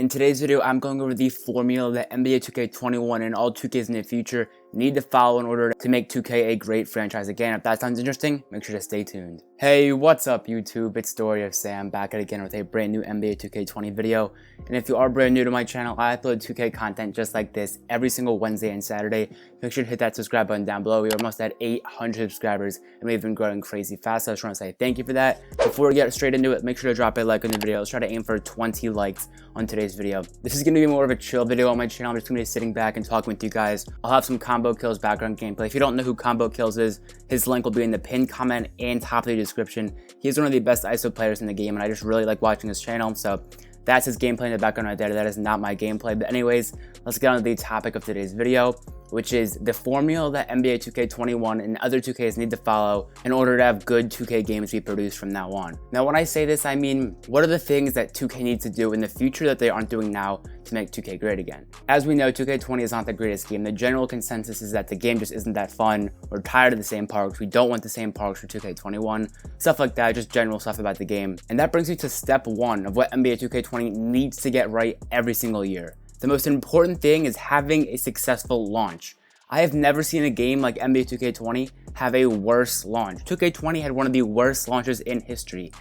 In today's video, I'm going over the formula that NBA 2K21 and all 2Ks in the future need to follow in order to make 2K a great franchise again. If that sounds interesting, make sure to stay tuned. Hey, what's up YouTube? It's Story of Sam back at again with a brand new NBA 2K20 video. And if you are brand new to my channel, I upload 2K content just like this every single Wednesday and Saturday. Make sure to hit that subscribe button down below. We're almost at 800 subscribers and we've been growing crazy fast. So I just want to say thank you for that. Before we get straight into it, make sure to drop a like on the video. Let's try to aim for 20 likes on today's video. This is going to be more of a chill video on my channel. I'm just going to be sitting back and talking with you guys. I'll have some Combo Kills background gameplay. If you don't know who Combo Kills is, his link will be in the pinned comment and top of the description. He's one of the best ISO players in the game and I just really like watching his channel. So that's his gameplay in the background right there. That is not my gameplay. But anyways, let's get on to the topic of today's video, which is the formula that NBA 2K21 and other 2Ks need to follow in order to have good 2K games be produced from now on. Now, when I say this, I mean, what are the things that 2K needs to do in the future that they aren't doing now to make 2K great again? As we know, 2K20 is not the greatest game. The general consensus is that the game just isn't that fun. We're tired of the same parks. We don't want the same parks for 2K21. Stuff like that, just general stuff about the game. And that brings me to step one of what NBA 2K20 needs to get right every single year. The most important thing is having a successful launch. I have never seen a game like NBA 2K20 have a worse launch. 2K20 had one of the worst launches in history.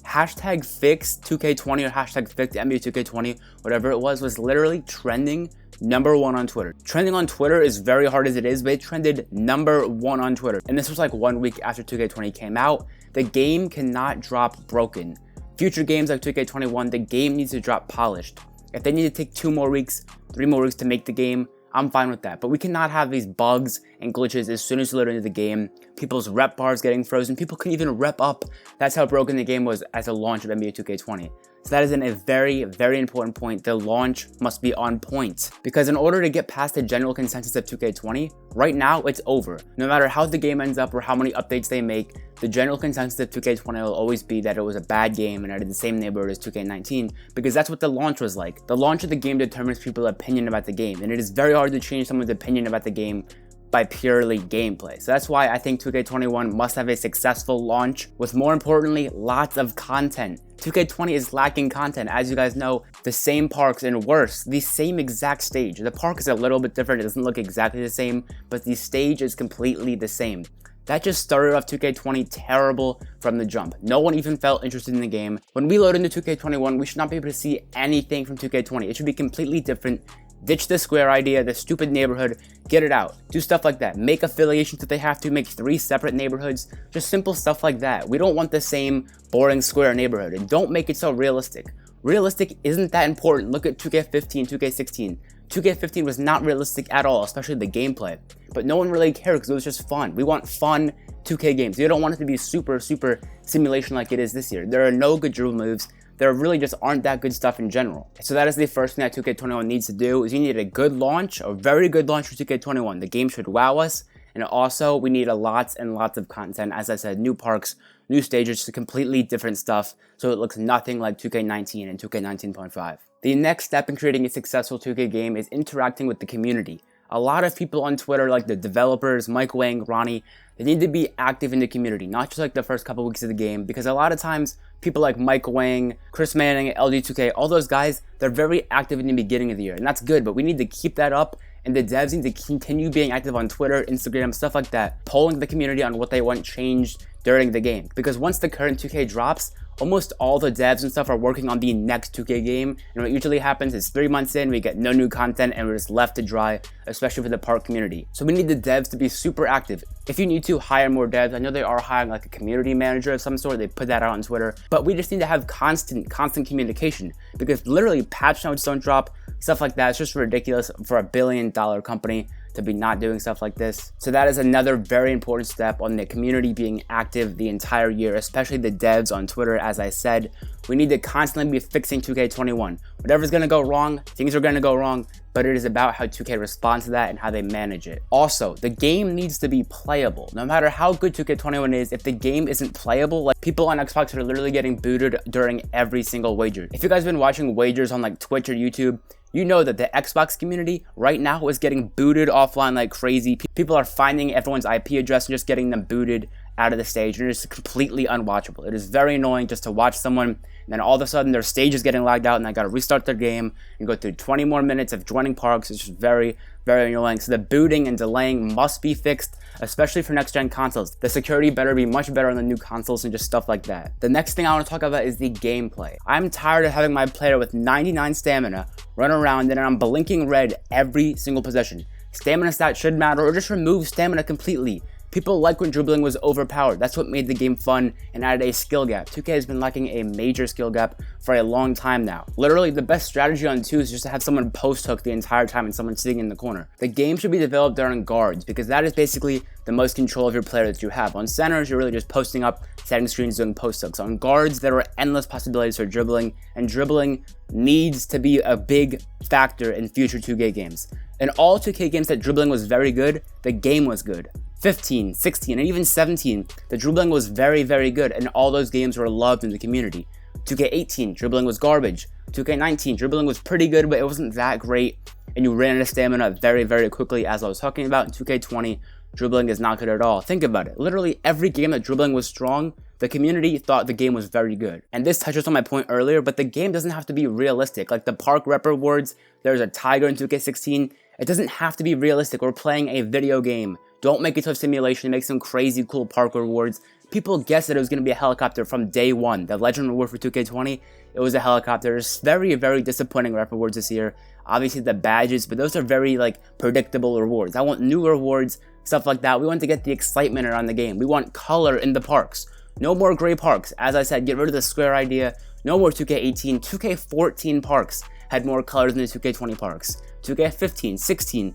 Hashtag fix 2K20 or hashtag fix NBA 2K20, whatever it was literally trending #1 on Twitter. Trending on Twitter is very hard as it is, but it trended #1 on Twitter. And this was like 1 week after 2K20 came out. The game cannot drop broken. Future games like 2K21, the game needs to drop polished. If they need to take 2 more weeks, 3 more weeks to make the game, I'm fine with that. But we cannot have these bugs and glitches as soon as you load into the game. People's rep bars getting frozen. People couldn't even rep up. That's how broken the game was at the launch of NBA 2K20. So that is a very, very important point. The launch must be on point. Because in order to get past the general consensus of 2K20, right now it's over. No matter how the game ends up or how many updates they make, the general consensus of 2K20 will always be that it was a bad game and out of the same neighborhood as 2K19, because that's what the launch was like. The launch of the game determines people's opinion about the game, and it is very hard to change someone's opinion about the game by purely gameplay. So that's why I think 2K21 must have a successful launch with, more importantly, lots of content. 2K20 is lacking content. As you guys know, the same parks and worse, the same exact stage. The park is a little bit different. It doesn't look exactly the same, but the stage is completely the same. That just started off 2K20 terrible from the jump. No one even felt interested in the game. When we load into 2K21, we should not be able to see anything from 2K20. It should be completely different. Ditch the square idea, the stupid neighborhood, get it out. Do stuff like that. Make affiliations if they have to, make 3 separate neighborhoods. Just simple stuff like that. We don't want the same boring square neighborhood, and don't make it so realistic. Realistic isn't that important. Look at 2K15, 2K16. 2K15 was not realistic at all, especially the gameplay. But no one really cared because it was just fun. We want fun 2K games. You don't want it to be super simulation like it is this year. There are no good dribble moves. There really just aren't that good stuff in general. So that is the first thing that 2K21 needs to do, is you need a good launch, a very good launch for 2K21. The game should wow us, and also we need lots and lots of content. As I said, new parks, new stages, just completely different stuff, so it looks nothing like 2K19 and 2K19.5. The next step in creating a successful 2K game is interacting with the community. A lot of people on Twitter, like the developers, Mike Wang, Ronnie, they need to be active in the community, not just like the first couple weeks of the game, because a lot of times people like Mike Wang, Chris Manning, LG2K, all those guys, they're very active in the beginning of the year, and that's good, but we need to keep that up, and the devs need to continue being active on Twitter, Instagram, stuff like that, polling the community on what they want changed during the game. Because once the current 2K drops, almost all the devs and stuff are working on the next 2K game, and what usually happens is 3 months in, we get no new content and we're just left to dry, especially for the park community. So we need the devs to be super active. If you need to, hire more devs. I know they are hiring like a community manager of some sort. They put that out on Twitter, but we just need to have constant communication, because literally patch notes don't drop, stuff like that. It's just ridiculous for $1 billion company to be not doing stuff like this. So that is another very important step on the community being active the entire year, especially the devs on Twitter. As I said, we need to constantly be fixing 2K21. Whatever's gonna go wrong, things are gonna go wrong, but it is about how 2K responds to that and how they manage it. Also, the game needs to be playable. No matter how good 2K21 is, if the game isn't playable, like people on Xbox are literally getting booted during every single wager. If you guys have been watching wagers on like Twitch or YouTube, you know that the Xbox community right now is getting booted offline like crazy. People are finding everyone's IP address and just getting them booted out of the stage, and it's completely unwatchable. It is very annoying just to watch someone, and then all of a sudden their stage is getting lagged out, and I gotta restart their game and go through 20 more minutes of joining parks. It's just very, very annoying. So the booting and delaying must be fixed, especially for next-gen consoles. The security better be much better on the new consoles and just stuff like that. The next thing I want to talk about is the gameplay. I'm tired of having my player with 99 stamina run around and I'm blinking red every single possession. Stamina stat should matter, or just remove stamina completely. People like when dribbling was overpowered. That's what made the game fun and added a skill gap. 2K has been lacking a major skill gap for a long time now. Literally, the best strategy on 2 is just to have someone post hook the entire time and someone sitting in the corner. The game should be developed during guards, because that is basically the most control of your player that you have. On centers, you're really just posting up, setting screens, doing post hooks. On guards, there are endless possibilities for dribbling, and dribbling needs to be a big factor in future 2K games. In all 2K games that dribbling was very good, the game was good. 15, 16, and even 17, the dribbling was very, very good, and all those games were loved in the community. 2K18, dribbling was garbage. 2K19, dribbling was pretty good, but it wasn't that great, and you ran out of stamina very, very quickly, as I was talking about. In 2K20, dribbling is not good at all. Think about it. Literally every game that dribbling was strong, the community thought the game was very good. And this touches on my point earlier, but the game doesn't have to be realistic. Like the park rep rewards, there's a tiger in 2K16. It doesn't have to be realistic. We're playing a video game. Don't make it to a simulation. Make some crazy cool park rewards. People guessed that it was going to be a helicopter from day one. The legend reward for 2K20, it was a helicopter. It's very, very disappointing rep rewards this year. Obviously the badges, but those are very predictable rewards. I want new rewards, stuff like that. We want to get the excitement around the game. We want color in the parks. No more gray parks. As I said, get rid of the square idea. No more 2K18. 2K14 parks had more colors than the 2K20 parks. 2K15, 16,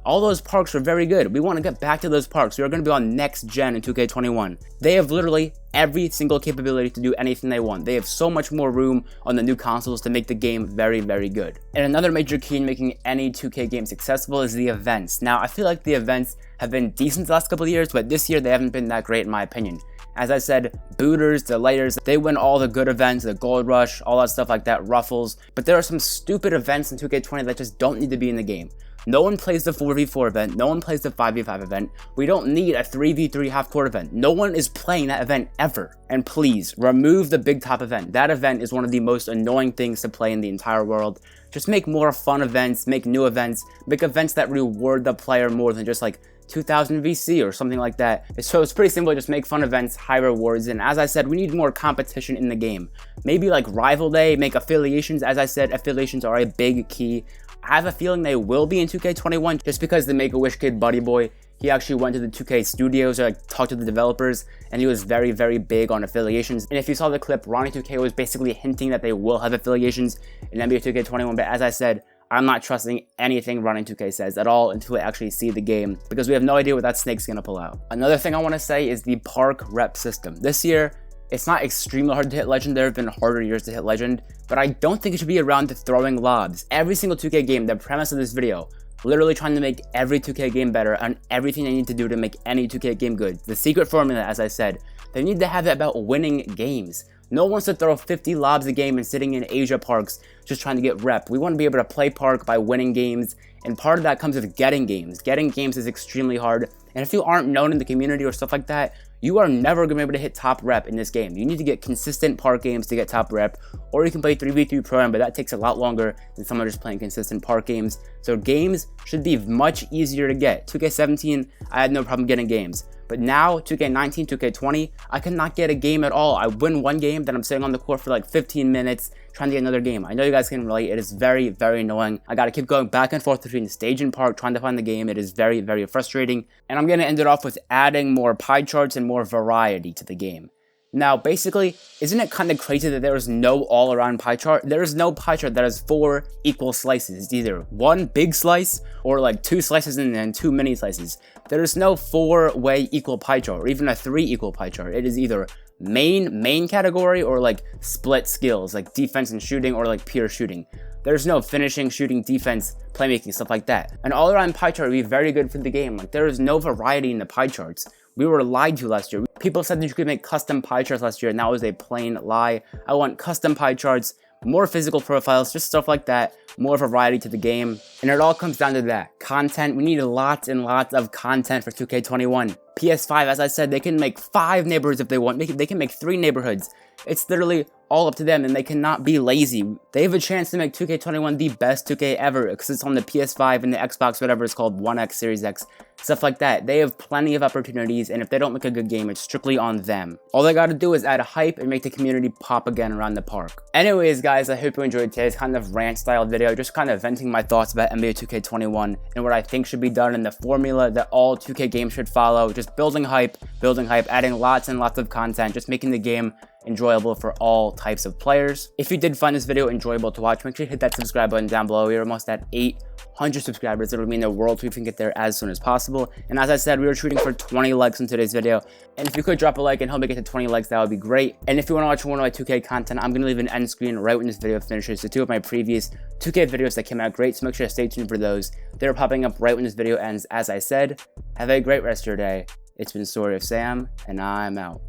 all those parks were very good. We want to get back to those parks. We are going to be on next gen in 2K21. They have literally every single capability to do anything they want. They have so much more room on the new consoles to make the game very, very good. And another major key in making any 2K game successful is the events. Now, I feel like the events have been decent the last couple of years, but this year they haven't been that great in my opinion. As I said, booters, delayers, they win all the good events, the gold rush, all that stuff like that, ruffles. But there are some stupid events in 2K20 that just don't need to be in the game. No one plays the 4v4 event, no one plays the 5v5 event. We don't need a 3v3 half-court event. No one is playing that event ever. And please, remove the big top event. That event is one of the most annoying things to play in the entire world. Just make more fun events, make new events, make events that reward the player more than just 2000 VC or something like that. So it's pretty simple, just make fun events, high rewards, and as I said, we need more competition in the game. Maybe rival day, make affiliations. As I said, affiliations are a big key. I have a feeling they will be in 2K21 just because the Make-A-Wish kid, Buddy Boy, he actually went to the 2K studios or talked to the developers, and he was very, very big on affiliations. And if you saw the clip, Ronnie 2K was basically hinting that they will have affiliations in NBA 2K21, but as I said, I'm not trusting anything Ronnie 2K says at all until I actually see the game, because we have no idea what that snake's gonna pull out. Another thing I want to say is the park rep system. This year, it's not extremely hard to hit legend. There have been harder years to hit legend, but I don't think it should be around to throwing lobs. Every single 2K game, the premise of this video, literally trying to make every 2K game better and everything they need to do to make any 2K game good. The secret formula, as I said, they need to have it about winning games. No one wants to throw 50 lobs a game and sitting in Asia parks just trying to get rep. We want to be able to play park by winning games, and part of that comes with getting games. Getting games is extremely hard, and if you aren't known in the community or stuff like that, you are never going to be able to hit top rep in this game. You need to get consistent park games to get top rep, or you can play 3v3 Pro-Am, but that takes a lot longer than someone just playing consistent park games. So games should be much easier to get. 2K17, I had no problem getting games. But now, 2K19, 2K20, I cannot get a game at all. I win one game, then I'm sitting on the court for 15 minutes trying to get another game. I know you guys can relate. It is very, very annoying. I gotta keep going back and forth between stage and park trying to find the game. It is very, very frustrating. And I'm gonna end it off with adding more pie charts and more variety to the game. Now, basically, isn't it kind of crazy that there is no all-around pie chart? There is no pie chart that has 4 equal slices. It's either one big slice or 2 slices and then 2 mini slices. There is no 4-way equal pie chart or even a 3 equal pie chart. It is either main category or split skills, defense and shooting or pure shooting. There's no finishing, shooting, defense, playmaking, stuff like that. An all-around pie chart would be very good for the game. There is no variety in the pie charts. We were lied to last year. People said that you could make custom pie charts last year, and that was a plain lie. I want custom pie charts more physical profiles, just stuff like that, more variety to the game. And it all comes down to that, content. We need lots and lots of content for 2K21. PS5, as I said, they can make 5 neighborhoods if they want. They can make 3 neighborhoods. It's literally all up to them, and they cannot be lazy. They have a chance to make 2K21 the best 2K ever, because it's on the PS5 and the Xbox, whatever it's called, One X, Series X, stuff like that. They have plenty of opportunities, and if they don't make a good game, it's strictly on them. All they gotta do is add hype and make the community pop again around the park. Anyways, guys, I hope you enjoyed today's kind of rant-style video, just kind of venting my thoughts about NBA 2K21 and what I think should be done in the formula that all 2K games should follow. Just building hype, adding lots and lots of content, just making the game enjoyable for all types of players. If you did find this video enjoyable to watch, make sure you hit that subscribe button down below. We're almost at 800 subscribers. It would mean the world if we can get there as soon as possible. And as I said, we were shooting for 20 likes in today's video. And if you could drop a like and help me get to 20 likes, that would be great. And if you want to watch more of my 2K content, I'm going to leave an end screen right when this video finishes. So 2 of my previous 2K videos that came out great, so make sure to stay tuned for those. They're popping up right when this video ends, as I said. Have a great rest of your day. It's been Story of Sam, and I'm out.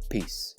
Peace.